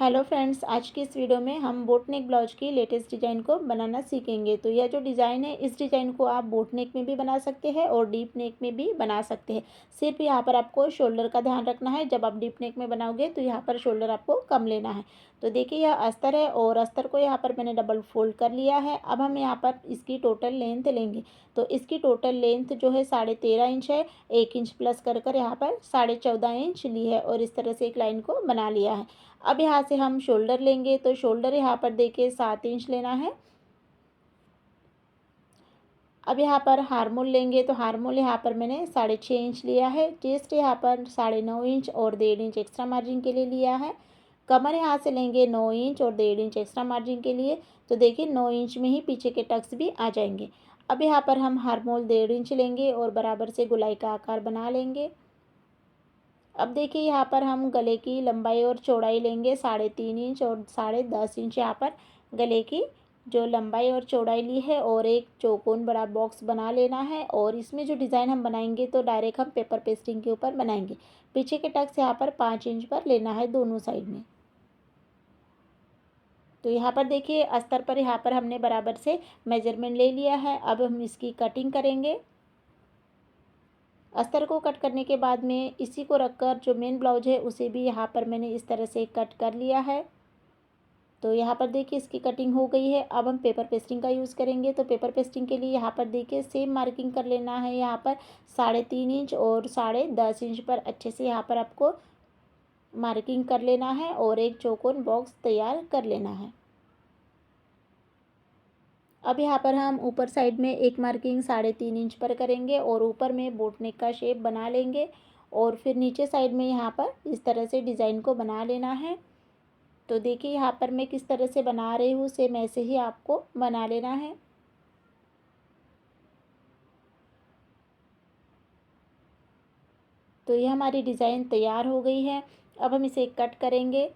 Hello friends, आज की इस वीडियो में हम बोट नेक ब्लाउज की लेटेस्ट डिज़ाइन को बनाना सीखेंगे। तो यह जो डिज़ाइन है, इस डिज़ाइन को आप बोट नेक में भी बना सकते हैं और डीप नेक में भी बना सकते हैं। सिर्फ यहाँ पर आपको शोल्डर का ध्यान रखना है। जब आप डीप नेक में बनाओगे तो यहाँ पर शोल्डर आपको कम लेना है। तो देखिए, यह अस्तर है और अस्तर को यहाँ पर मैंने डबल फोल्ड कर लिया है। अब हम यहाँ पर इसकी टोटल लेंथ लेंगे। तो इसकी टोटल लेंथ जो है 13.5 इंच है। 1 इंच प्लस कर कर यहाँ पर 14.5 इंच ली है और इस तरह से एक लाइन को बना लिया है। अब यहाँ से हम शोल्डर लेंगे। तो शोल्डर यहाँ पर देखिए 7 इंच लेना है। अब यहाँ पर हार्मोल लेंगे। तो हार्मोल यहाँ पर मैंने 6.5 इंच लिया है। चेस्ट यहाँ पर 9.5 इंच और 1.5 इंच एक्स्ट्रा मार्जिन के लिए लिया है। कमर यहाँ से लेंगे 9 इंच और 1.5 इंच एक्स्ट्रा मार्जिन के लिए। तो देखिए 9 इंच में ही पीछे के टक्स भी आ जाएंगे। अब यहाँ पर हम हार्मोल 1.5 इंच लेंगे और बराबर से गोलाई का आकार बना लेंगे। अब देखिए, यहाँ पर हम गले की लंबाई और चौड़ाई लेंगे 3.5 इंच और 10.5 इंच यहाँ पर गले की जो लंबाई और चौड़ाई ली है और एक चौकोन बड़ा बॉक्स बना लेना है। और इसमें जो डिज़ाइन हम बनाएंगे तो डायरेक्ट हम पेपर पेस्टिंग के ऊपर बनाएंगे। पीछे के टक्स यहाँ पर 5 इंच पर लेना है दोनों साइड में। तो यहाँ पर देखिए, अस्तर पर यहाँ पर हमने बराबर से मेजरमेंट ले लिया है। अब हम इसकी कटिंग करेंगे। अस्तर को कट करने के बाद में इसी को रखकर जो मेन ब्लाउज है उसे भी यहाँ पर मैंने इस तरह से कट कर लिया है। तो यहाँ पर देखिए, इसकी कटिंग हो गई है। अब हम पेपर पेस्टिंग का यूज़ करेंगे। तो पेपर पेस्टिंग के लिए यहाँ पर देखिए सेम मार्किंग कर लेना है। यहाँ पर 3.5 इंच और 10.5 इंच पर अच्छे से यहाँ पर आपको मार्किंग कर लेना है और एक चौकोन बॉक्स तैयार कर लेना है। अब यहाँ पर हम ऊपर साइड में एक मार्किंग 3.5 इंच पर करेंगे और ऊपर में बोट नेक का शेप बना लेंगे। और फिर नीचे साइड में यहाँ पर इस तरह से डिज़ाइन को बना लेना है। तो देखिए, यहाँ पर मैं किस तरह से बना रही हूँ, सेम ऐसे ही आपको बना लेना है। तो ये हमारी डिज़ाइन तैयार हो गई है। अब हम इसे कट करेंगे।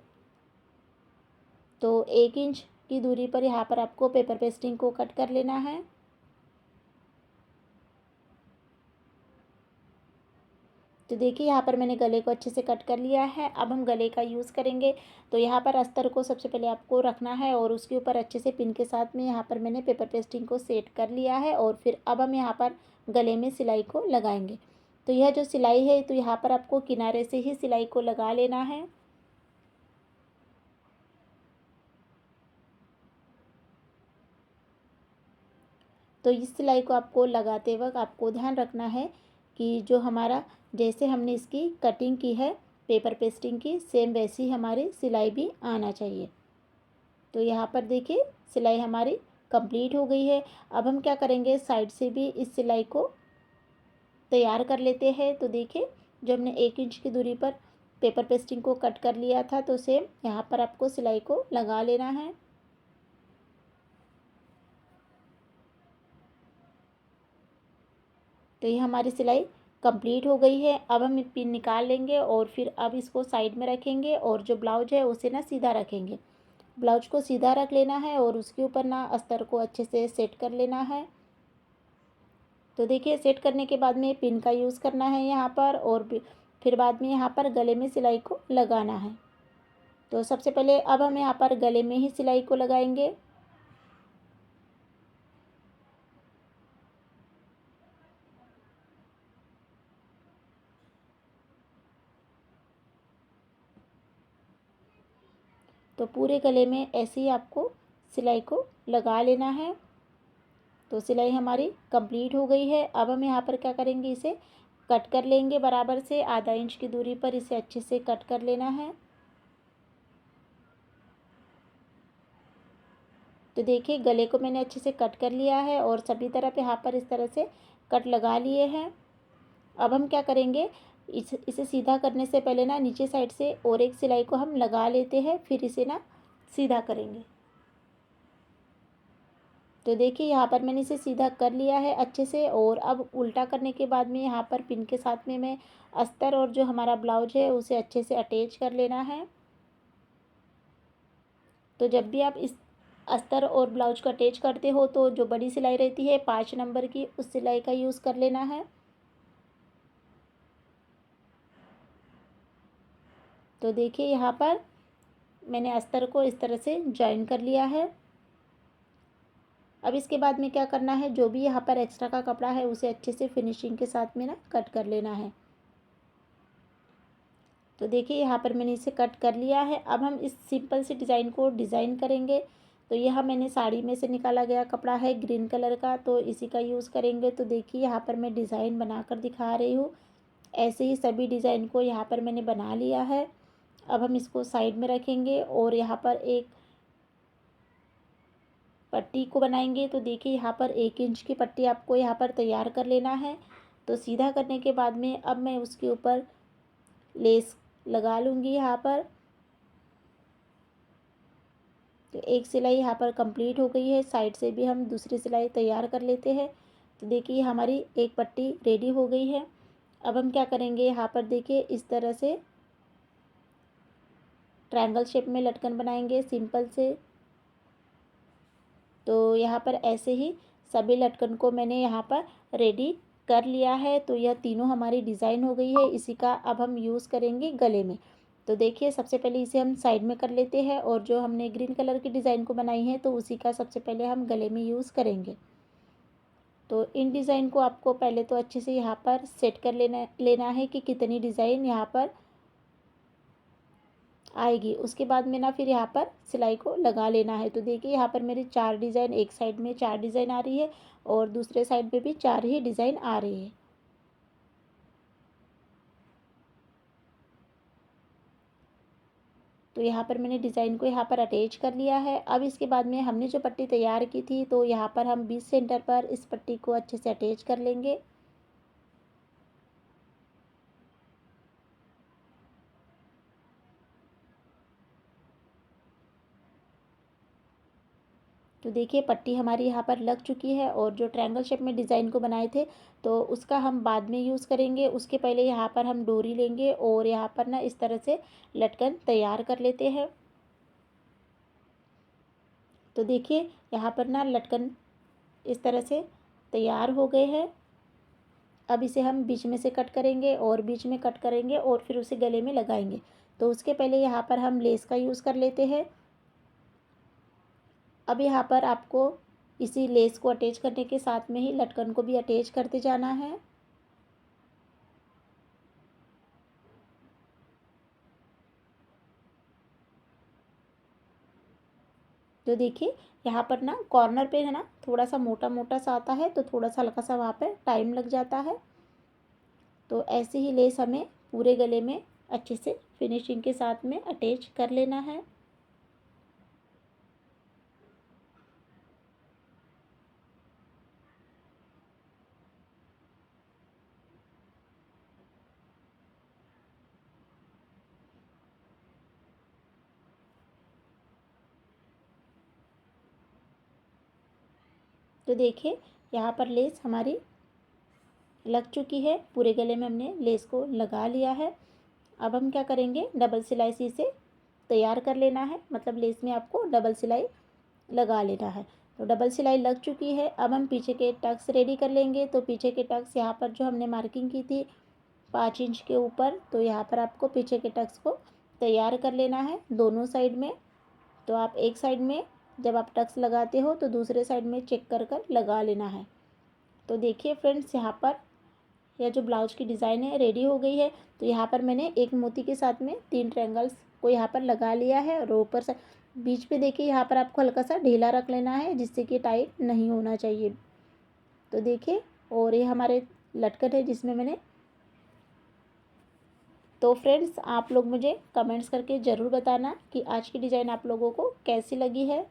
तो 1 इंच की दूरी पर यहाँ पर आपको पेपर पेस्टिंग को कट कर लेना है। तो देखिए, यहाँ पर मैंने गले को अच्छे से कट कर लिया है। अब हम गले का यूज़ करेंगे। तो यहाँ पर अस्तर को सबसे पहले आपको रखना है और उसके ऊपर अच्छे से पिन के साथ में यहाँ पर मैंने पेपर पेस्टिंग को सेट कर लिया है। और फिर अब हम यहाँ पर गले में सिलाई को लगाएंगे। तो यह जो सिलाई है, तो यहाँ पर आपको किनारे से ही सिलाई को लगा लेना है। तो इस सिलाई को आपको लगाते वक्त आपको ध्यान रखना है कि जो हमारा जैसे हमने इसकी कटिंग की है पेपर पेस्टिंग की, सेम वैसी हमारी सिलाई भी आना चाहिए। तो यहाँ पर देखिए, सिलाई हमारी कंप्लीट हो गई है। अब हम क्या करेंगे, साइड से भी इस सिलाई को तैयार कर लेते हैं। तो देखिए, जो हमने 1 इंच की दूरी पर पेपर पेस्टिंग को कट कर लिया था, तो सेम यहाँ पर आपको सिलाई को लगा लेना है। तो ये हमारी सिलाई कंप्लीट हो गई है। अब हम पिन निकाल लेंगे और फिर अब इसको साइड में रखेंगे और जो ब्लाउज है उसे ना सीधा रखेंगे। ब्लाउज को सीधा रख लेना है और उसके ऊपर ना अस्तर को अच्छे से सेट कर लेना है। तो देखिए, सेट करने के बाद में पिन का यूज़ करना है यहाँ पर और फिर बाद में यहाँ पर गले में सिलाई को लगाना है। तो सबसे पहले अब हम यहाँ पर गले में ही सिलाई को लगाएंगे। तो पूरे गले में ऐसे ही आपको सिलाई को लगा लेना है। तो सिलाई हमारी कंप्लीट हो गई है। अब हम यहाँ पर क्या करेंगे, इसे कट कर लेंगे। बराबर से आधा इंच की दूरी पर इसे अच्छे से कट कर लेना है। तो देखिए, गले को मैंने अच्छे से कट कर लिया है और सभी तरफ यहाँ पर इस तरह से कट लगा लिए हैं। अब हम क्या करेंगे, इसे सीधा करने से पहले ना नीचे साइड से और एक सिलाई को हम लगा लेते हैं, फिर इसे ना सीधा करेंगे। तो देखिए, यहाँ पर मैंने इसे सीधा कर लिया है अच्छे से। और अब उल्टा करने के बाद में यहाँ पर पिन के साथ में मैं अस्तर और जो हमारा ब्लाउज है उसे अच्छे से अटैच कर लेना है। तो जब भी आप इस अस्तर और ब्लाउज को अटैच करते हो तो जो बड़ी सिलाई रहती है 5 नंबर की, उस सिलाई का यूज़ कर लेना है। तो देखिए, यहाँ पर मैंने अस्तर को इस तरह से जॉइन कर लिया है। अब इसके बाद में क्या करना है, जो भी यहाँ पर एक्स्ट्रा का कपड़ा है उसे अच्छे से फिनिशिंग के साथ में ना कट कर लेना है। तो देखिए यहाँ पर मैंने इसे कट कर लिया है। अब हम इस सिंपल से डिज़ाइन को डिज़ाइन करेंगे। तो यह मैंने साड़ी में से निकाला गया कपड़ा है ग्रीन कलर का, तो इसी का यूज़ करेंगे। तो देखिए यहाँ पर मैं डिज़ाइन बना कर दिखा रही हूँ। ऐसे ही सभी डिज़ाइन को यहाँ पर मैंने बना लिया है। अब हम इसको साइड में रखेंगे और यहाँ पर एक पट्टी को बनाएंगे। तो देखिए यहाँ पर 1 इंच की पट्टी आपको यहाँ पर तैयार कर लेना है। तो सीधा करने के बाद में अब मैं उसके ऊपर लेस लगा लूँगी यहाँ पर। तो एक सिलाई यहाँ पर कंप्लीट हो गई है। साइड से भी हम दूसरी सिलाई तैयार कर लेते हैं। तो देखिए हमारी एक पट्टी रेडी हो गई है। अब हम क्या करेंगे, यहाँ पर देखिए इस तरह से ट्रायंगल शेप में लटकन बनाएंगे सिंपल से। तो यहाँ पर ऐसे ही सभी लटकन को मैंने यहाँ पर रेडी कर लिया है। तो यह तीनों हमारी डिज़ाइन हो गई है। इसी का अब हम यूज़ करेंगे गले में। तो देखिए सबसे पहले इसे हम साइड में कर लेते हैं और जो हमने ग्रीन कलर की डिज़ाइन को बनाई है तो उसी का सबसे पहले हम गले में यूज़ करेंगे। तो इन डिज़ाइन को आपको पहले तो अच्छे से यहाँ पर सेट कर लेना है कि कितनी डिज़ाइन यहाँ पर आएगी। उसके बाद में ना फिर यहाँ पर सिलाई को लगा लेना है। तो देखिए यहाँ पर मेरी 4 डिज़ाइन, एक साइड में 4 डिज़ाइन आ रही है और दूसरे साइड पे भी 4 ही डिज़ाइन आ रही है। तो यहाँ पर मैंने डिज़ाइन को यहाँ पर अटैच कर लिया है। अब इसके बाद में हमने जो पट्टी तैयार की थी तो यहाँ पर हम 20 सेंटर पर इस पट्टी को अच्छे से अटैच कर लेंगे। तो देखिए पट्टी हमारी यहाँ पर लग चुकी है और जो ट्रायंगल शेप में डिज़ाइन को बनाए थे तो उसका हम बाद में यूज़ करेंगे। उसके पहले यहाँ पर हम डोरी लेंगे और यहाँ पर ना इस तरह से लटकन तैयार कर लेते हैं। तो देखिए यहाँ पर ना लटकन इस तरह से तैयार हो गए हैं। अब इसे हम बीच में से कट करेंगे और बीच में कट करेंगे और फिर उसे गले में लगाएंगे। तो उसके पहले यहाँ पर हम लेस का यूज़ कर लेते हैं। अब यहाँ पर आपको इसी लेस को अटैच करने के साथ में ही लटकन को भी अटैच करते जाना है। तो देखिए यहाँ पर ना कॉर्नर पे है ना थोड़ा सा मोटा मोटा सा आता है, तो थोड़ा सा हल्का सा वहाँ पे टाइम लग जाता है। तो ऐसे ही लेस हमें पूरे गले में अच्छे से फिनिशिंग के साथ में अटैच कर लेना है। तो देखिए यहाँ पर लेस हमारी लग चुकी है। पूरे गले में हमने लेस को लगा लिया है। अब हम क्या करेंगे, डबल सिलाई से इसे तैयार कर लेना है। मतलब लेस में आपको डबल सिलाई लगा लेना है। तो डबल सिलाई लग चुकी है। अब हम पीछे के टक्स रेडी कर लेंगे। तो पीछे के टक्स यहाँ पर जो हमने मार्किंग की थी 5 इंच के ऊपर, तो यहाँ पर आपको पीछे के टक्स को तैयार कर लेना है दोनों साइड में। तो आप एक साइड में जब आप टक्स लगाते हो तो दूसरे साइड में चेक कर कर लगा लेना है। तो देखिए फ्रेंड्स यहाँ पर यह जो ब्लाउज की डिज़ाइन है रेडी हो गई है। तो यहाँ पर मैंने एक मोती के साथ में 3 ट्रायंगल्स को यहाँ पर लगा लिया है और ऊपर से बीच पे देखिए यहाँ पर आपको हल्का सा ढीला रख लेना है जिससे कि टाइट नहीं होना चाहिए। तो देखिए और ये हमारे लटकन है जिसमें मैंने। तो फ्रेंड्स आप लोग मुझे कमेंट्स करके ज़रूर बताना कि आज की डिज़ाइन आप लोगों को कैसी लगी है।